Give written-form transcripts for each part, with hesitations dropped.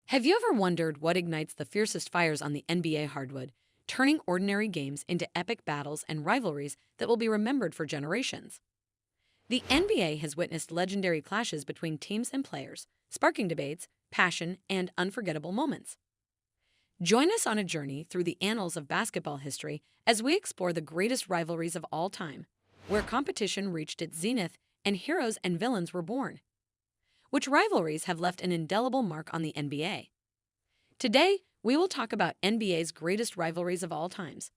Have you ever wondered what ignites the fiercest fires on the NBA hardwood, turning ordinary games into epic battles and rivalries that will be remembered for generations? The NBA has witnessed legendary clashes between teams and players, sparking debates, passion, and unforgettable moments. Join us on a journey through the annals of basketball history as we explore the greatest rivalries of all time, where competition reached its zenith and heroes and villains were born. Which rivalries have left an indelible mark on the NBA? Today, we will talk about NBA's greatest rivalries of all times.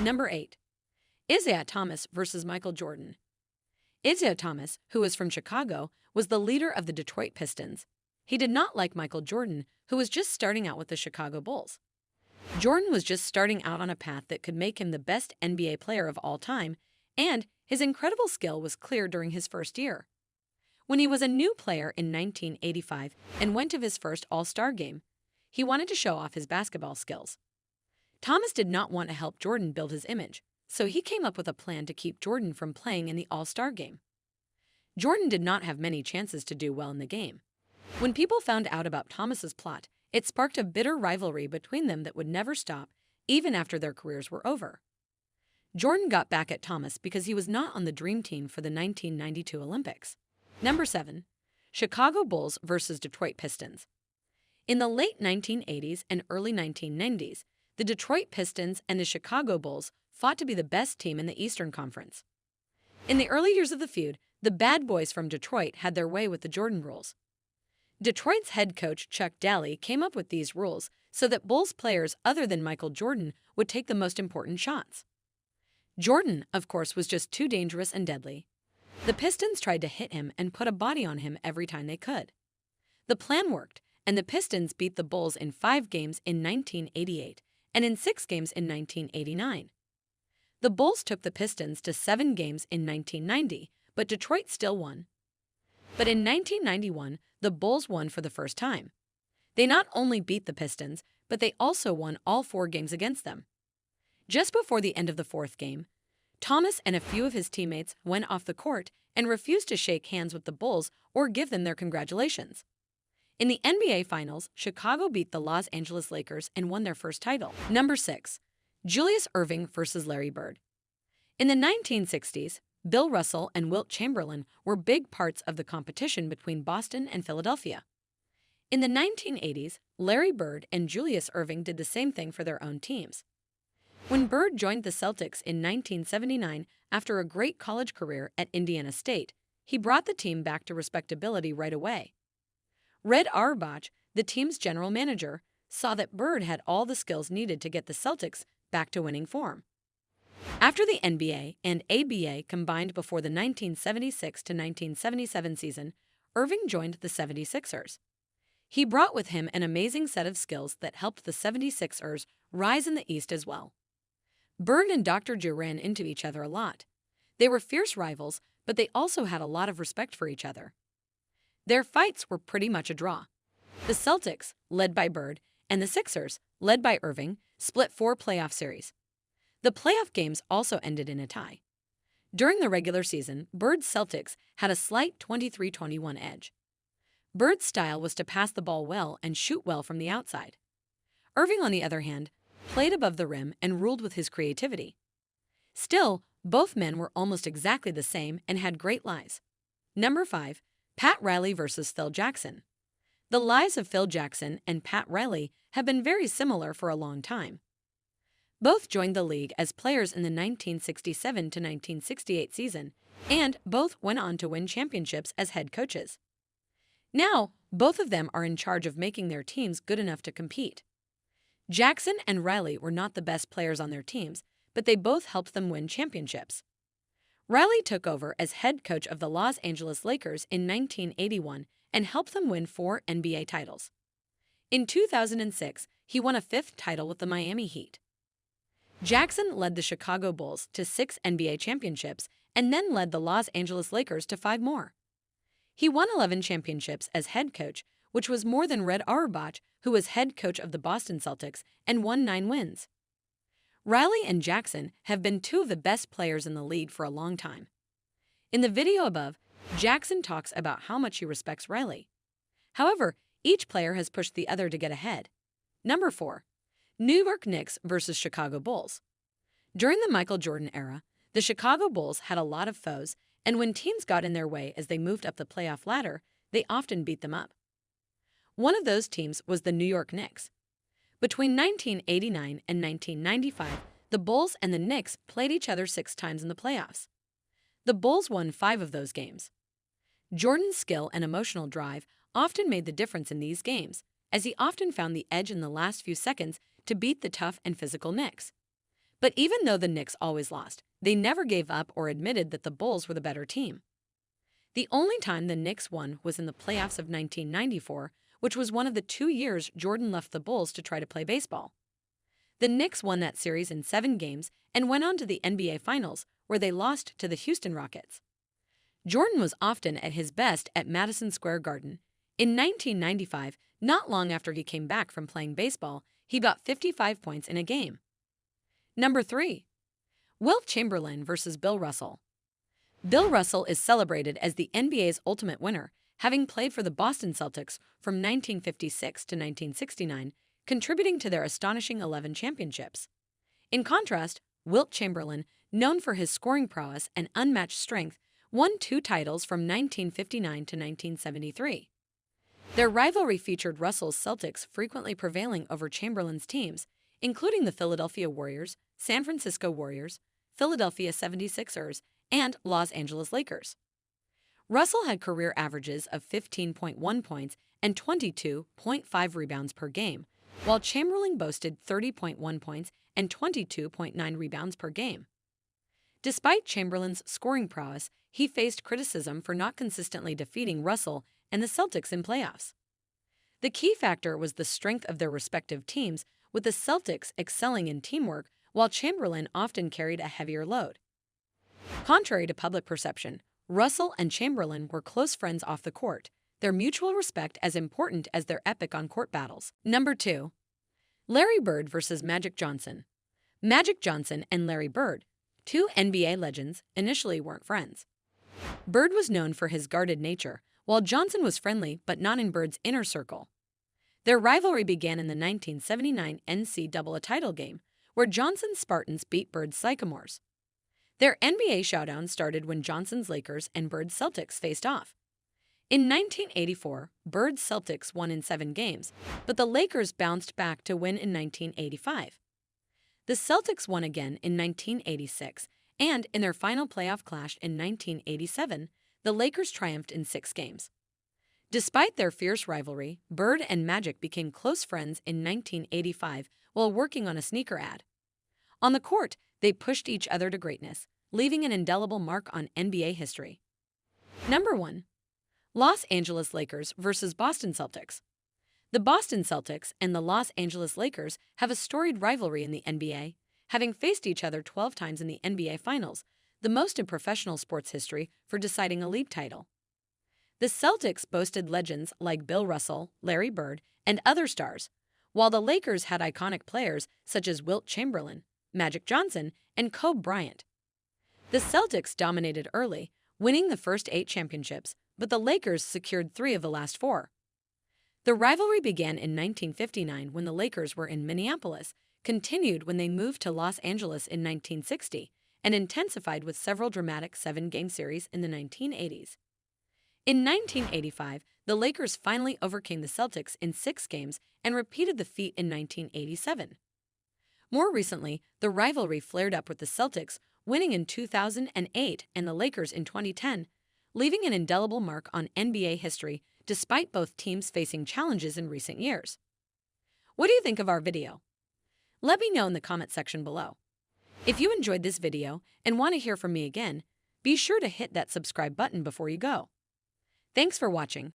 Number 8. Isiah Thomas versus Michael Jordan. Isiah Thomas, who was from Chicago, was the leader of the Detroit Pistons. He did not like Michael Jordan, who was just starting out with the Chicago Bulls. Jordan was just starting out on a path that could make him the best NBA player of all time, and his incredible skill was clear during his first year. When he was a new player in 1985 and went to his first All-Star game, he wanted to show off his basketball skills. Thomas did not want to help Jordan build his image, so he came up with a plan to keep Jordan from playing in the All-Star game. Jordan did not have many chances to do well in the game. When people found out about Thomas's plot, it sparked a bitter rivalry between them that would never stop, even after their careers were over. Jordan got back at Thomas because he was not on the Dream Team for the 1992 Olympics. Number 7. Chicago Bulls versus Detroit Pistons. In the late 1980s and early 1990s, the Detroit Pistons and the Chicago Bulls fought to be the best team in the Eastern Conference. In the early years of the feud, the bad boys from Detroit had their way with the Jordan rules. Detroit's head coach Chuck Daly came up with these rules so that Bulls players other than Michael Jordan would take the most important shots. Jordan, of course, was just too dangerous and deadly. The Pistons tried to hit him and put a body on him every time they could. The plan worked, and the Pistons beat the Bulls in 5 games in 1988 and in 6 games in 1989. The Bulls took the Pistons to 7 games in 1990, but Detroit still won. But in 1991, the Bulls won for the first time. They not only beat the Pistons, but they also won all 4 games against them. Just before the end of the 4th game, Thomas and a few of his teammates went off the court and refused to shake hands with the Bulls or give them their congratulations. In the NBA Finals, Chicago beat the Los Angeles Lakers and won their first title. Number 6. Julius Erving versus Larry Bird. In the 1960s, Bill Russell and Wilt Chamberlain were big parts of the competition between Boston and Philadelphia. In the 1980s, Larry Bird and Julius Erving did the same thing for their own teams. When Bird joined the Celtics in 1979 after a great college career at Indiana State, he brought the team back to respectability right away. Red Auerbach, the team's general manager, saw that Bird had all the skills needed to get the Celtics back to winning form. After the NBA and ABA combined before the 1976 to 1977 season, Erving joined the 76ers. He brought with him an amazing set of skills that helped the 76ers rise in the East as well. Bird and Dr. J ran into each other a lot. They were fierce rivals, but they also had a lot of respect for each other. Their fights were pretty much a draw. The Celtics, led by Bird, and the Sixers, led by Erving, split 4 playoff series. The playoff games also ended in a tie. During the regular season, Bird's Celtics had a slight 23-21 edge. Bird's style was to pass the ball well and shoot well from the outside. Erving, on the other hand, played above the rim and ruled with his creativity. Still, both men were almost exactly the same and had great lives. Number 5. Pat Riley versus Phil Jackson. The lives of Phil Jackson and Pat Riley have been very similar for a long time. Both joined the league as players in the 1967 to 1968 season, and both went on to win championships as head coaches. Now, both of them are in charge of making their teams good enough to compete. Jackson and Riley were not the best players on their teams, but they both helped them win championships. Riley took over as head coach of the Los Angeles Lakers in 1981 and helped them win 4 NBA titles. In 2006, he won a 5th title with the Miami Heat. Jackson led the Chicago Bulls to 6 NBA championships and then led the Los Angeles Lakers to 5 more. He won 11 championships as head coach, which was more than Red Auerbach, who was head coach of the Boston Celtics and won 9 wins. Riley and Jackson have been 2 of the best players in the league for a long time. In the video above, Jackson talks about how much he respects Riley. However, Each player has pushed the other to get ahead. Number 4. New York Knicks versus Chicago Bulls. During the Michael Jordan era, the Chicago Bulls had a lot of foes, and when teams got in their way as they moved up the playoff ladder, they often beat them up. One of those teams was the New York Knicks. Between 1989 and 1995, the Bulls and the Knicks played each other 6 times in the playoffs. The Bulls won 5 of those games. Jordan's skill and emotional drive often made the difference in these games, as he often found the edge in the last few seconds to beat the tough and physical Knicks. But even though the Knicks always lost, they never gave up or admitted that the Bulls were the better team. The only time the Knicks won was in the playoffs of 1994, which was one of the 2 years Jordan left the Bulls to try to play baseball. The Knicks won that series in 7 games and went on to the NBA Finals, where they lost to the Houston Rockets. Jordan was often at his best at Madison Square Garden. In 1995, not long after he came back from playing baseball, he got 55 points in a game. Number 3. Wilt Chamberlain versus Bill Russell. Bill Russell is celebrated as the NBA's ultimate winner, having played for the Boston Celtics from 1956 to 1969, contributing to their astonishing 11 championships. In contrast, Wilt Chamberlain, known for his scoring prowess and unmatched strength, won 2 titles from 1959 to 1973. Their rivalry featured Russell's Celtics frequently prevailing over Chamberlain's teams, including the Philadelphia Warriors, San Francisco Warriors, Philadelphia 76ers, and Los Angeles Lakers. Russell had career averages of 15.1 points and 22.5 rebounds per game, while Chamberlain boasted 30.1 points and 22.9 rebounds per game. Despite Chamberlain's scoring prowess, he faced criticism for not consistently defeating Russell and the Celtics in playoffs. The key factor was the strength of their respective teams, with the Celtics excelling in teamwork while Chamberlain often carried a heavier load. Contrary to public perception, Russell and Chamberlain were close friends off the court, their mutual respect as important as their epic on-court battles. Number 2. Larry Bird versus Magic Johnson. Magic Johnson and Larry Bird, 2 NBA legends, initially weren't friends. Bird was known for his guarded nature, while Johnson was friendly but not in Bird's inner circle. Their rivalry began in the 1979 NCAA title game, where Johnson's Spartans beat Bird's Sycamores. Their NBA Showdowns started when Johnson's Lakers and Bird's Celtics faced off. In 1984, Bird's Celtics won in 7 games, but the Lakers bounced back to win in 1985. The Celtics won again in 1986, and in their final playoff clash in 1987, the Lakers triumphed in 6 games. Despite their fierce rivalry, Bird and Magic became close friends in 1985 while working on a sneaker ad. On the court, they pushed each other to greatness, leaving an indelible mark on NBA history. Number 1. Los Angeles Lakers versus Boston Celtics. The Boston Celtics and the Los Angeles Lakers have a storied rivalry in the NBA, having faced each other 12 times in the NBA Finals, the most in professional sports history for deciding a league title. The Celtics boasted legends like Bill Russell, Larry Bird, and other stars, while the Lakers had iconic players such as Wilt Chamberlain, Magic Johnson, and Kobe Bryant. The Celtics dominated early, winning the first 8 championships, but the Lakers secured 3 of the last 4. The rivalry began in 1959 when the Lakers were in Minneapolis, continued when they moved to Los Angeles in 1960, and intensified with several dramatic 7-game series in the 1980s. In 1985, the Lakers finally overcame the Celtics in 6 games and repeated the feat in 1987. More recently, the rivalry flared up with the Celtics winning in 2008 and the Lakers in 2010, leaving an indelible mark on NBA history despite both teams facing challenges in recent years. What do you think of our video? Let me know in the comment section below. If you enjoyed this video and want to hear from me again, be sure to hit that subscribe button before you go. Thanks for watching.